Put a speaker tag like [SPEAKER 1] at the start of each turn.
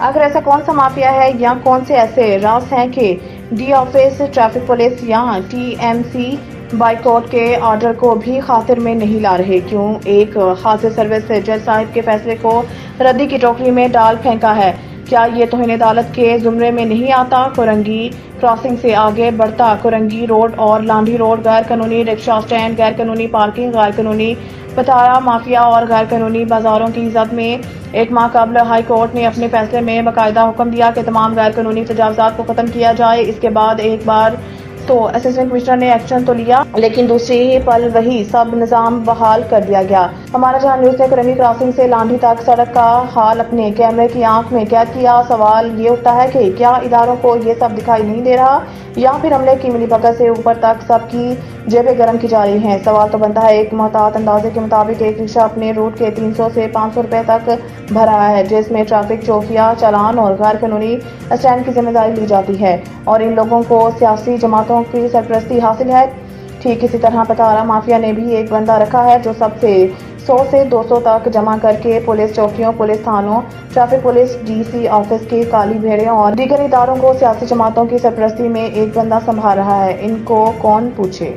[SPEAKER 1] आखिर ऐसा कौन सा माफिया है या कौन से ऐसे राज हैं कि डी ऑफिस, ट्रैफिक पुलिस या टीएमसी बाइकआउट के ऑर्डर को भी खातिर में नहीं ला रहे? क्यों एक हासिल सर्विस जज साहिब के फैसले को रद्दी की टोकरी में डाल फेंका है? क्या ये तौहीन अदालत के जुमरे में नहीं आता? कोरंगी क्रॉसिंग से आगे बढ़ता कोरंगी रोड और लांढी रोड गैर कानूनी रिक्शा स्टैंड, गैर कानूनी पार्किंग, गैर कानूनी पतारा माफिया और गैर कानूनी बाजारों की जद में एक माह कबल हाई कोर्ट ने अपने फैसले में बाकायदा हुक्म दिया कि तमाम गैर कानूनी तजावजात को खत्म किया जाए। इसके बाद एक बार तो असिस्टेंट कमिश्नर ने एक्शन तो लिया, लेकिन दूसरी ही पल वही सब निजाम बहाल कर दिया गया। हमारा जहां न्यूज ने कोरंगी क्रॉसिंग से लांढी तक सड़क का हाल अपने कैमरे की आंख में कैद किया। सवाल ये उठता है कि क्या इदारों को ये सब दिखाई नहीं दे रहा या फिर हमले की मिलीभगत से ऊपर तक सबकी जेबें गर्म की जा रही हैं? सवाल तो बनता है। एक मोहतात अंदाजे के मुताबिक एक रिक्शा अपने रूट के 300 से 500 रुपए तक भर रहा है, जिसमें ट्रैफिक, चौकिया, चालान और गैर कानूनी स्टैंड की जिम्मेदारी ली जाती है और इन लोगों को सियासी जमातों की सरपरस्ती हासिल है। ठीक इसी तरह पतारा माफिया ने भी एक बंदा रखा है जो सबसे 100 से 200 तक जमा करके पुलिस चौकियों, पुलिस थानों, ट्रैफिक पुलिस, डीसी ऑफिस के काली भेड़े और दीगर इदारों को सियासी जमातों की सरपरस्ती में एक बंदा संभाल रहा है। इनको कौन पूछे?